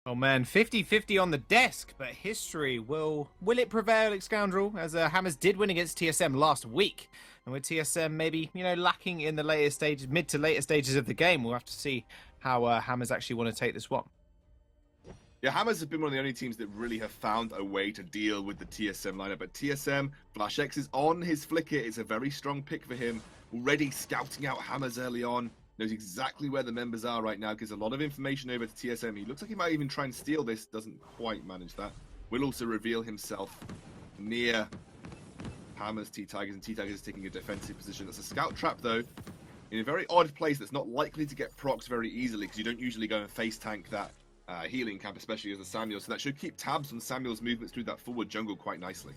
Oh man, 50-50 on the desk, but history will it prevail, Scoundrel? As Hammers did win against TSM last week, and with TSM maybe lacking in the later stages, mid to later stages of the game, we'll have to see how Hammers actually want to take this one. Yeah, Hammers have been one of the only teams that really have found a way to deal with the TSM lineup. But TSM, FlashX is on his flicker. It's a very strong pick for him. Already scouting out Hammers early on. Knows exactly where the members are right now. Gives a lot of information over to TSM. He looks like he might even try and steal this. Doesn't quite manage that. Will also reveal himself near Hammers, T-Tigers, and T-Tigers is taking a defensive position. That's a scout trap, though, in a very odd place that's not likely to get procs very easily, because you don't usually go and face tank that healing camp, especially as a Samuel. So that should keep tabs on Samuel's movements through that forward jungle quite nicely.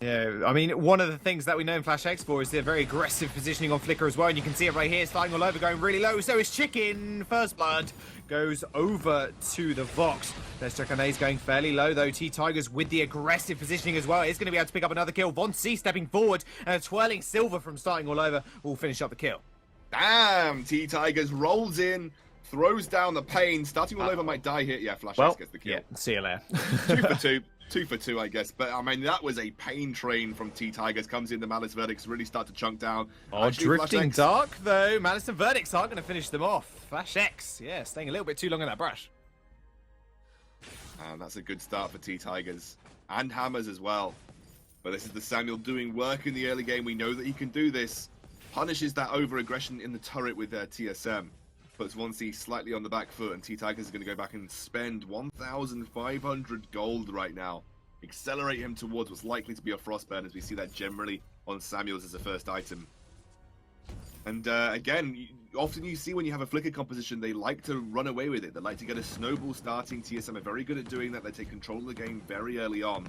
Yeah, I mean, one of the things that we know in Flash X for is their very aggressive positioning on Flicker as well, and you can see it right here, starting all over, going really low. So is Chicken. First blood goes over to the Vox. Kraken is going fairly low, though. T-Tigers with the aggressive positioning as well is going to be able to pick up another kill. Von C stepping forward and twirling Silver from starting all over will finish up the kill. Damn! T-Tigers rolls in, throws down the pain. Starting all over might die here. Yeah, Flash X gets the kill. Yeah, see you later. 2 for 2. 2 for 2, I guess. But, I mean, that was a pain train from T-Tigers. Comes in, the Malice Verdicts really start to chunk down. Oh, actually, drifting dark, though. Malice and Verdicts aren't going to finish them off. Flash X, yeah, staying a little bit too long in that brush. And that's a good start for T-Tigers. And Hammers as well. But this is the Samuel doing work in the early game. We know that he can do this. Punishes that over-aggression in the turret with their TSM. Puts 1C slightly on the back foot, and T-Tigers is going to go back and spend 1,500 gold right now. Accelerate him towards what's likely to be a Frostburn, as we see that generally on Samuels as a first item. And again, often you see when you have a flicker composition, they like to run away with it. They like to get a snowball starting. TSM are very good at doing that. They take control of the game very early on.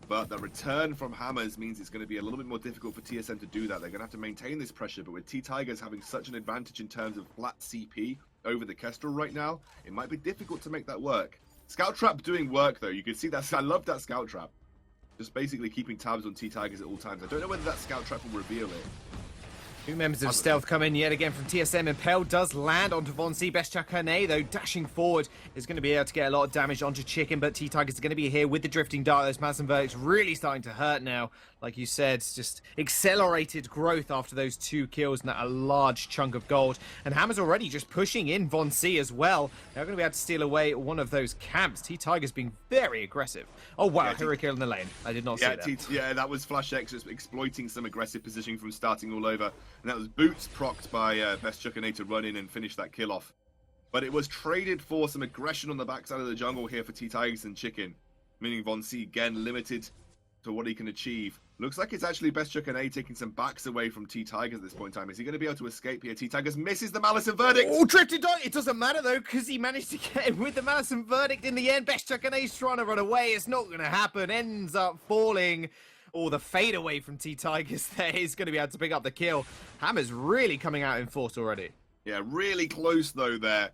But the return from Hammers means it's going to be a little bit more difficult for TSM to do that. They're going to have to maintain this pressure, but with T-Tigers having such an advantage in terms of flat CP over the Kestrel right now, it might be difficult to make that work. Scout Trap doing work, though. You can see that. I love that Scout Trap. Just basically keeping tabs on T-Tigers at all times. I don't know whether that Scout Trap will reveal it. Two members of Stealth come in yet again from TSM. Impale does land onto Von C. Kraken, though, dashing forward is going to be able to get a lot of damage onto Chicken, but T-Tigers are going to be here with the Drifting Dart. Those Malice and Verdicts really starting to hurt now. Like you said, just accelerated growth after those 2 kills and a large chunk of gold. And Hammer's already just pushing in Von C as well. They're going to be able to steal away one of those camps. T-Tigers being very aggressive. Oh, wow, yeah, hero kill in the lane. I did not see that. Yeah, that was Flash X just exploiting some aggressive positioning from starting all over. And that was Boots procced by Best Chuckane to run in and finish that kill off. But it was traded for some aggression on the backside of the jungle here for T-Tigers and Chicken. Meaning Von C, again, limited to what he can achieve. Looks like it's actually Best Chuckane taking some backs away from T-Tigers at this point in time. Is he going to be able to escape here? T-Tigers misses the Malice and Verdict. Oh, Drifted Dart! It doesn't matter, though, because he managed to get him with the Malice and Verdict in the end. Best Chuckane's trying to run away. It's not going to happen. Ends up falling. Or the fade away from T-Tigers there is going to be able to pick up the kill. Hammer's really coming out in force already. Yeah, really close, though, there.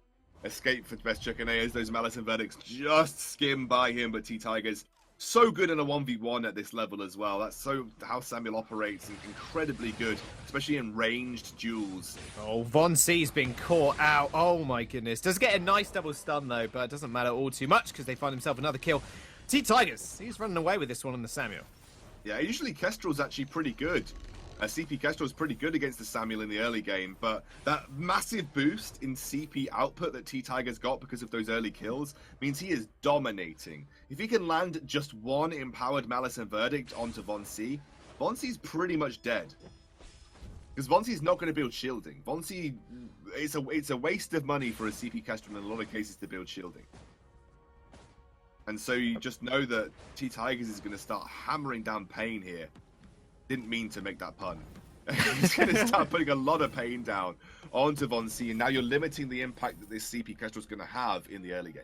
Escape for Best Chuckane as those Malice and Verdicts just skim by him, but T-Tigers so good in a 1v1 at this level as well. That's so how Samuel operates, and incredibly good, especially in ranged duels. Oh, Von C's been caught out. Oh my goodness. Does get a nice double stun though, but it doesn't matter all too much because they find himself another kill. T-Tigers, he's running away with this one on the Samuel. Yeah, usually Kestrel's actually pretty good. CP Kestrel's pretty good against the Samuel in the early game, but that massive boost in CP output that T-Tigers got because of those early kills means he is dominating. If he can land just one empowered Malice and Verdict onto Von C, Von C's pretty much dead. Because Von C's not going to build shielding. Von C, it's a waste of money for a CP Kestrel in a lot of cases to build shielding. And so you just know that T-Tigers is going to start hammering down pain here. Didn't mean to make that pun. He's going to start putting a lot of pain down onto Von C, and now you're limiting the impact that this CP Kestrel is going to have in the early game.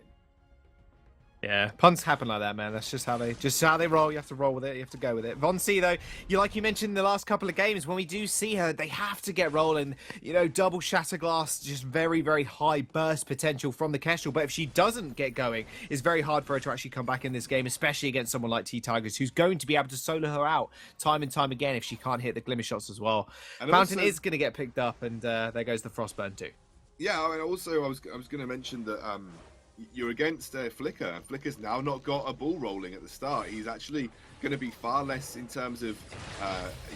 Yeah, puns happen like that, man. That's just how they roll. You have to roll with it. You have to go with it. Von C, though, like you mentioned in the last couple of games, when we do see her, they have to get rolling. You know, double Shatterglass, just very, very high burst potential from the Kestrel. But if she doesn't get going, it's very hard for her to actually come back in this game, especially against someone like T-Tigers, who's going to be able to solo her out time and time again if she can't hit the Glimmer shots as well. And Fountain also is going to get picked up, and there goes the Frostburn too. Yeah, I mean, also, I was going to mention that you're against Flicker, and Flicker's now not got a bull rolling at the start. He's actually going to be far less in terms of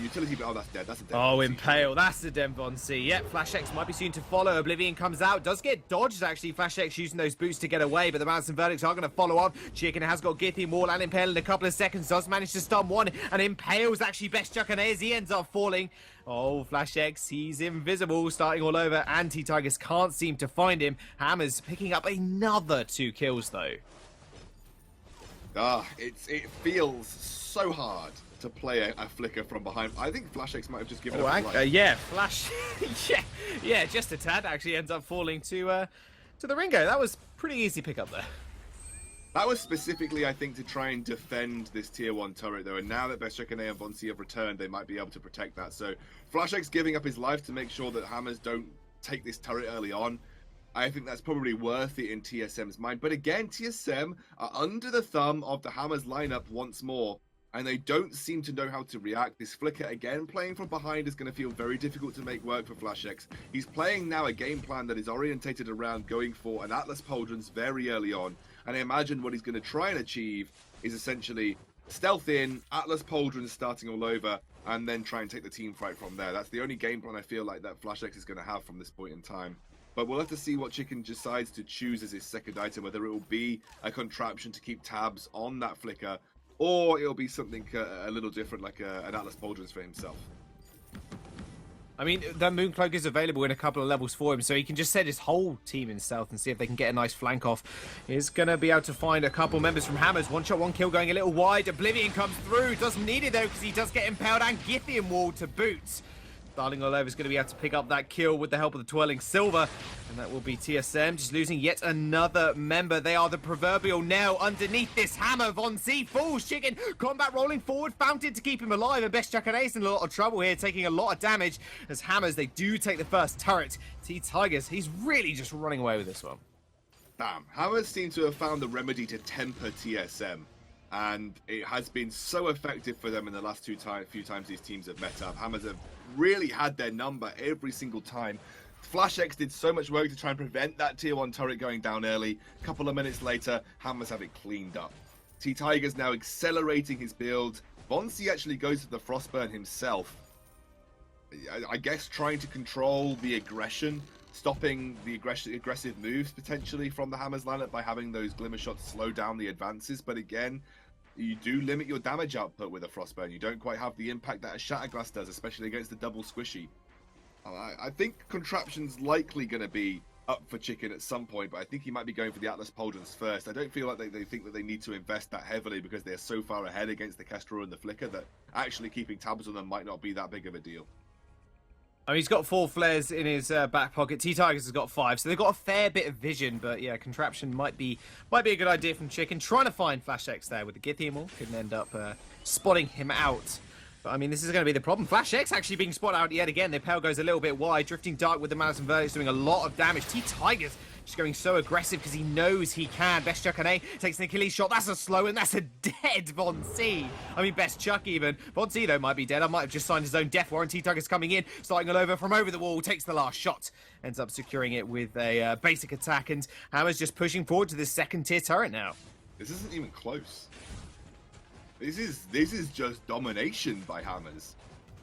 utility, but that's dead. That's a dead. Oh, Impale, that's the Denvon-C. Yep, Flash X might be soon to follow. Oblivion comes out, does get dodged actually. Flash X using those boots to get away, but the Malice and Verdicts are going to follow up. Chicken has got Githy, Maul, and Impale in a couple of seconds. Does manage to stun one, and Impale's actually best Chuckane as he ends up falling. Oh, Flash X, he's invisible, starting all over. Tigers can't seem to find him. Hammers picking up another 2 kills though. It feels so hard to play a Flicker from behind. I think Flash X might have just given up. Yeah, Flash. yeah, just a tad. Actually ends up falling to the Ringo. That was pretty easy pick up there. That was specifically, I think, to try and defend this tier 1 turret, though. And now that Bestrakane and Von C have returned, they might be able to protect that. So Flash X giving up his life to make sure that Hammers don't take this turret early on. I think that's probably worth it in TSM's mind. But again, TSM are under the thumb of the Hammers lineup once more, and they don't seem to know how to react. This Flicker, again, playing from behind is going to feel very difficult to make work for Flash X. He's playing now a game plan that is orientated around going for an Atlas Pauldrons very early on. And I imagine what he's going to try and achieve is essentially stealth in, Atlas Pauldrons starting all over, and then try and take the team fight from there. That's the only game plan I feel like that Flash X is going to have from this point in time. But we'll have to see what Chicken decides to choose as his second item, whether it will be a contraption to keep tabs on that Flicker, or it'll be something a little different, like an Atlas Pauldrons for himself. I mean, that Mooncloak is available in a couple of levels for him, so he can just set his whole team in stealth and see if they can get a nice flank off. He's going to be able to find a couple members from Hammers. One shot, one kill going a little wide. Oblivion comes through. Doesn't need it, though, because he does get impaled, and Githian Wall to boot. Darling all over is going to be able to pick up that kill with the help of the Twirling Silver. And that will be TSM just losing yet another member. They are the proverbial nail underneath this hammer. Von C falls. Chicken combat rolling forward. Fountain to keep him alive. And Best Chuckana's in a lot of trouble here, taking a lot of damage. As Hammers, they do take the first turret. Tigers, he's really just running away with this one. Damn. Hammers seem to have found the remedy to temper TSM. And it has been so effective for them in the last few times these teams have met up. Hammers have really had their number every single time. Flash X did so much work to try and prevent that tier 1 turret going down early. A couple of minutes later, Hammers have it cleaned up. Tigers now accelerating his build. Von C actually goes to the Frostburn himself. I guess trying to control the aggression, stopping the aggressive moves potentially from the Hammers lineup by having those Glimmer shots slow down the advances. But again, you do limit your damage output with a Frostburn. You don't quite have the impact that a Shatterglass does, especially against the double squishy. I think Contraption's likely going to be up for Chicken at some point, but I think he might be going for the Atlas Pauldrons first. I don't feel like they think that they need to invest that heavily because they're so far ahead against the Kestrel and the Flicker that actually keeping tabs on them might not be that big of a deal. I mean, he's got 4 flares in his back pocket. Tigers has got 5, so they've got a fair bit of vision. But yeah, Contraption might be a good idea from Chicken. Trying to find Flash X there with the Githian Wall could end up spotting him out. But I mean, this is going to be the problem. Flash X actually being spotted out yet again. The Pale goes a little bit wide. Drifting Dark with the Malice and Verdicts doing a lot of damage. Tigers just going so aggressive because he knows he can. Best Chuckane takes an Achilles shot. That's a slow, and that's a dead Von C. I mean, Best Chuck even. Von C, though, might be dead. I might have just signed his own death warrant. Tigers coming in, starting all over from over the wall. Takes the last shot. Ends up securing it with a basic attack. And Hammer's just pushing forward to this second tier turret now. This isn't even close. This is just domination by Hammers.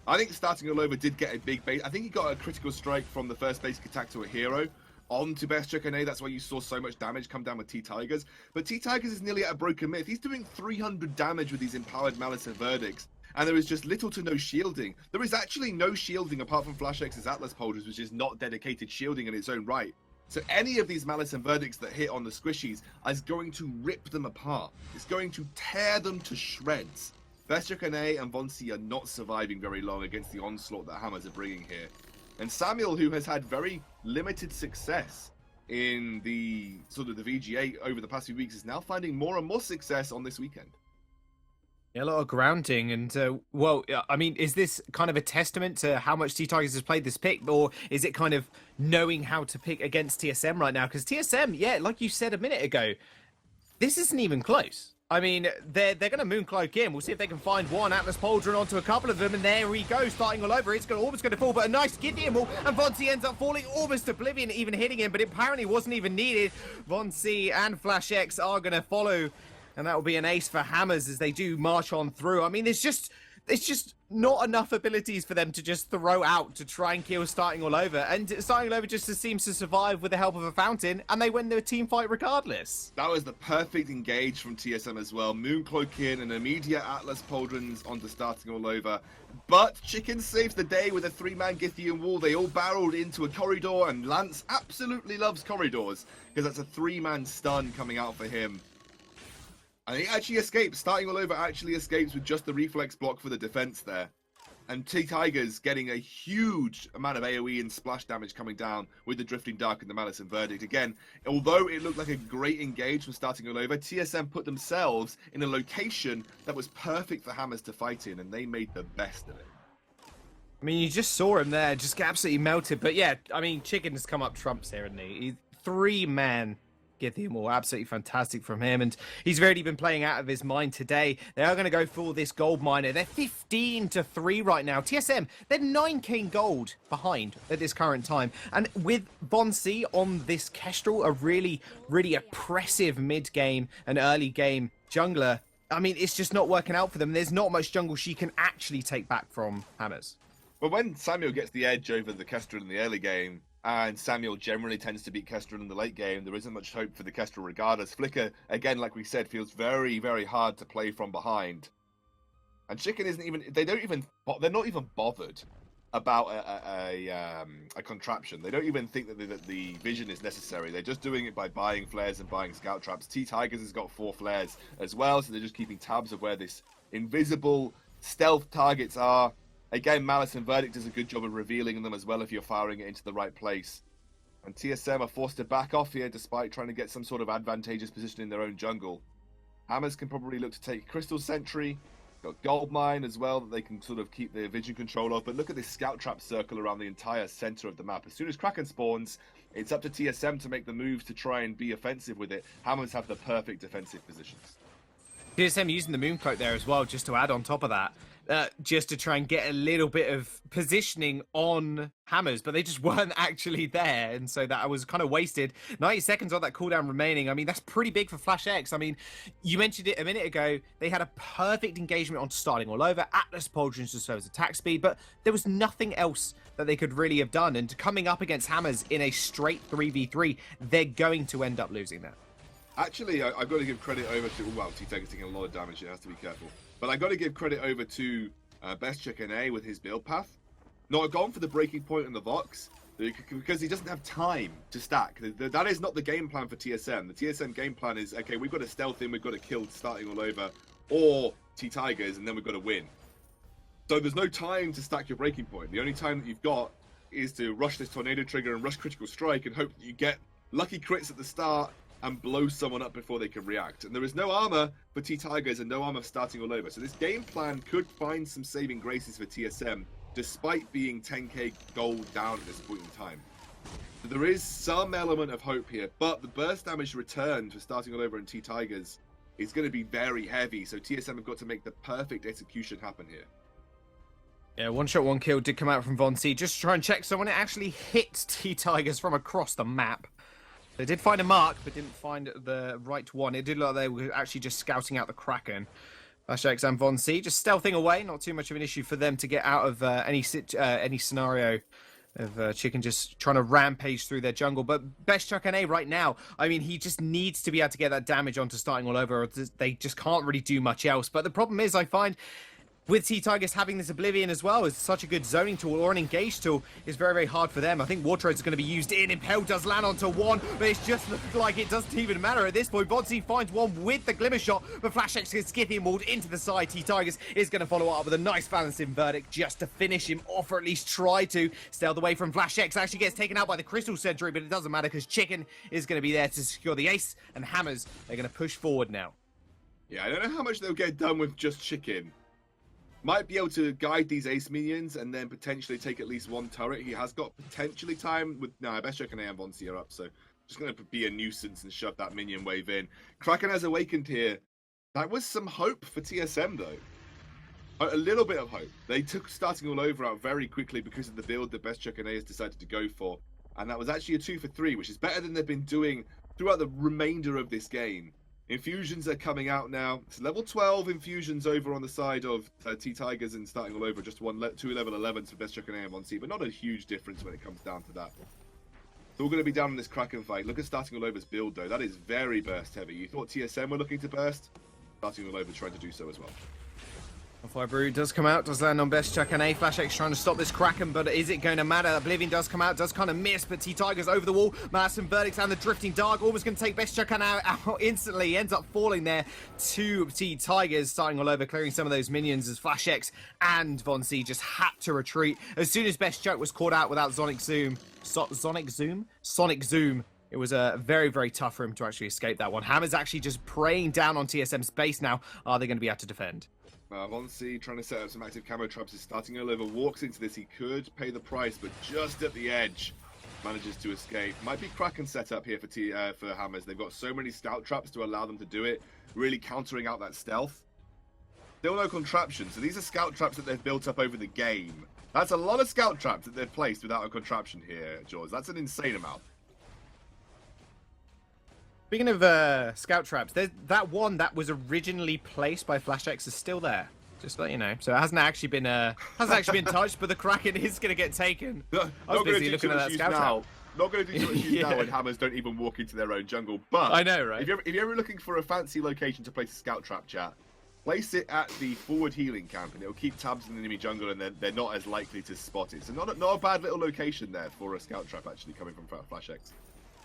I think starting all over did get a big base. I think he got a critical strike from the first basic attack to a hero onto Best Chuckane. That's why you saw so much damage come down with Tigers. But Tigers is nearly at a broken myth. He's doing 300 damage with these empowered Malice and Verdicts, and there is just little to no shielding. There is actually no shielding apart from Flash X's Atlas Pauldrons, which is not dedicated shielding in its own right. So any of these Malice and Verdicts that hit on the squishies is going to rip them apart. It's going to tear them to shreds. Best Chuckane and Von C are not surviving very long against the onslaught that Hammers are bringing here. And Samuel, who has had very limited success in the sort of the VGA over the past few weeks, is now finding more and more success on this weekend. Yeah, a lot of grounding, and well, I mean, is this kind of a testament to how much Tigers has played this pick, or is it kind of knowing how to pick against TSM right now? Because TSM, yeah, like you said a minute ago, this isn't even close. I mean, they're going to Mooncloak in. We'll see if they can find one. Atlas Pauldron onto a couple of them, and there he goes, starting all over. It's almost going to fall, but a nice Gideon wall, and Vonsi ends up falling, almost oblivion, even hitting him, but it apparently wasn't even needed. Vonsi and Flash X are going to follow, and that will be an ace for Hammers as they do march on through. I mean, it's just not enough abilities for them to just throw out to try and kill starting all over. And starting all over just seems to survive with the help of a fountain, and they win their team fight regardless. That was the perfect engage from TSM as well. Mooncloak in and immediate Atlas Pauldrons onto starting all over. But Chicken saves the day with a 3-man Githian wall. They all barreled into a corridor, and Lance absolutely loves corridors because that's a 3-man stun coming out for him. And he actually escapes. Starting all over actually escapes with just the reflex block for the defense there. And T-Tigers getting a huge amount of AoE and splash damage coming down with the Drifting Dark and the Malice and Verdict. Again, although it looked like a great engage from starting all over, TSM put themselves in a location that was perfect for Hammers to fight in, and they made the best of it. I mean, you just saw him there, just get absolutely melted. But yeah, I mean, Chicken has come up trumps here, hasn't he? 3-man Githian wall, absolutely fantastic from him, and he's really been playing out of his mind today. They are going to go for this gold miner. They're 15-3 right now. TSM, they're 9k in gold behind at this current time, and with Vonsi on this Kestrel, a really oppressive mid game and early game jungler, I mean, it's just not working out for them. There's not much jungle she can actually take back from Hammers. But when Samuel gets the edge over the Kestrel in the early game, and Samuel generally tends to beat Kestrel in the late game, there isn't much hope for the Kestrel regardless. Flicker, again, like we said, feels very hard to play from behind. And Chicken isn't even, they're not even bothered about a contraption. They don't even think that the vision is necessary. They're just doing it by buying flares and buying scout traps. T-Tigers has got 4 flares as well, so they're just keeping tabs of where this invisible stealth targets are. Again, Malice and Verdict does a good job of revealing them as well if you're firing it into the right place. And TSM are forced to back off here despite trying to get some sort of advantageous position in their own jungle. Hammers can probably look to take Crystal Sentry, got Gold Mine as well that they can sort of keep their vision control of. But look at this scout trap circle around the entire center of the map. As soon as Kraken spawns, it's up to TSM to make the moves to try and be offensive with it. Hammers have the perfect defensive positions. TSM using the Mooncloak there as well, just to add on top of that. Just to try and get a little bit of positioning on Hammers, but they just weren't actually there, and so that was kind of wasted. 90 seconds on that cooldown remaining. I mean, that's pretty big for Flash X. I mean, you mentioned it a minute ago. They had a perfect engagement on starting all over. Atlas Pauldrons to serve as attack speed, but there was nothing else that they could really have done. And coming up against Hammers in a straight 3v3, they're going to end up losing that. Actually, I've got to give credit over to... Well, T-Tigers taking a lot of damage. It has to be careful. But I've got to give credit over to Best Chicken A with his build path. Not gone for the breaking point in the Vox, because he doesn't have time to stack. That is not the game plan for TSM. The TSM game plan is, okay, we've got to stealth in, we've got to kill starting all over, or T-Tigers, and then we've got to win. So there's no time to stack your breaking point. The only time that you've got is to rush this Tornado Trigger and rush Critical Strike and hope that you get lucky crits at the start and blow someone up before they can react. And there is no armor for T-Tigers and no armor starting all over. So this game plan could find some saving graces for TSM, despite being 10k gold down at this point in time. So there is some element of hope here, but the burst damage return for starting all over in T-Tigers is going to be very heavy. So TSM have got to make the perfect execution happen here. Yeah, 1 shot, 1 kill did come out from Vonsi. Just to try and check someone, it actually hit T-Tigers from across the map. They did find a mark, but didn't find the right one. It did look like they were actually just scouting out the Kraken. Flash X and Vonsi just stealthing away. Not too much of an issue for them to get out of any scenario of Chicken just trying to rampage through their jungle. But Best Chuck A right now, I mean, he just needs to be able to get that damage onto starting all over, or they just can't really do much else. But the problem is, I find, with T-Tigers having this Oblivion as well as such a good zoning tool or an engage tool is very hard for them. I think Water is going to be used in. Impel does land onto one, but it's just like it doesn't even matter at this point. Vonsi finds one with the Glimmer Shot, but Flash X gets Scythian walled into the side. T-Tigers is going to follow up with a nice balancing Verdict just to finish him off, or at least try to. Stealth away from Flash X, actually gets taken out by the Crystal Sentry, but it doesn't matter because Chicken is going to be there to secure the ace, and Hammers are going to push forward now. Yeah, I don't know how much they'll get done with just Chicken. Might be able to guide these ace minions and then potentially take at least 1 turret. He has got potentially time with... No, Best Chicken A and Vonsi are up, so just going to be a nuisance and shove that minion wave in. Kraken has Awakened here. That was some hope for TSM, though. A little bit of hope. They took starting all over out very quickly because of the build that Best Chuck and has decided to go for. And that was actually a 2 for 3, which is better than they've been doing throughout the remainder of this game. Infusions are coming out now. It's level 12 infusions over on the side of T-Tigers and starting all over. Just 2 level 11s for Best Chuck and on C, but not a huge difference when it comes down to that. So we're going to be down in this Kraken fight. Look at starting all over's build, though. That is very burst heavy. You thought TSM were looking to burst? Starting all over trying to do so as well. Fire Brew does come out, does land on Best Chuck and Flash X trying to stop this Kraken, but is it going to matter? Oblivion does come out, does kind of miss, but T-Tigers over the wall. Massive Verdicts and the Drifting Dark almost going to take Best Chuck and out instantly. He ends up falling there to T-Tigers, starting all over, clearing some of those minions as Flash X and Von C just had to retreat. As soon as Best Chuck was caught out without Sonic Zoom, it was very, very tough for him to actually escape that one. Hammer's actually just preying down on TSM's base now. Are they going to be able to defend? Von C trying to set up some active camo traps is starting all over, walks into this. He could pay the price, but just at the edge manages to escape. Might be Kraken set up here for Hammers. They've got so many scout traps to allow them to do it, really countering out that stealth. Still no contraption, so these are scout traps that they've built up over the game. That's a lot of scout traps that they've placed without a contraption here, Jaws. That's an insane amount. Speaking of scout traps, there's that one that was originally placed by Flash X is still there. Just to let you know. So it hasn't actually been touched, but the Kraken is going to get taken. I was busy looking at that scout trap. Not going to do too much use now when Hammers don't even walk into their own jungle. But I know, right? If you're ever looking for a fancy location to place a scout trap, chat, place it at the forward healing camp, and it'll keep tabs in the enemy jungle, and they're not as likely to spot it. So not a bad little location there for a scout trap actually coming from Flash X.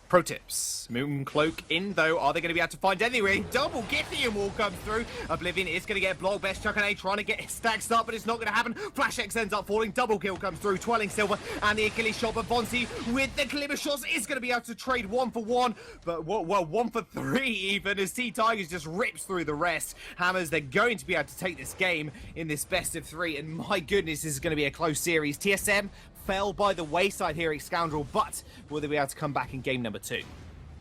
Pro tips. Mooncloak in, though. Are they going to be able to find anyway? Double Githium will come through. Oblivion is going to get blocked. Best Chuck and A trying to get stacks up, but it's not going to happen. Flash X ends up falling. Double kill comes through. Twirling Silver and the Achilles shot, but Bonsi with the glimmer shots is going to be able to trade 1 for 1. But, well, 1 for 3 even, as T-Tigers just rips through the rest. Hammers, they're going to be able to take this game in this best of 3, and my goodness, this is going to be a close series. TSM fell by the wayside here at Scoundrel, but will they be able to come back in game number 2?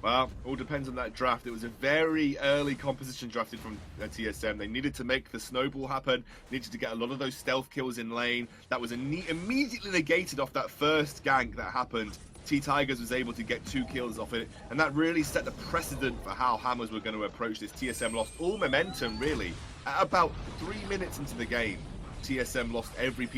Well, all depends on that draft. It was a very early composition drafted from TSM. They needed to make the snowball happen, needed to get a lot of those stealth kills in lane. That was immediately negated off that first gank that happened. T-Tigers was able to get 2 kills off it, and that really set the precedent for how Hammers were going to approach this. TSM lost all momentum, really. At about 3 minutes into the game, TSM lost every piece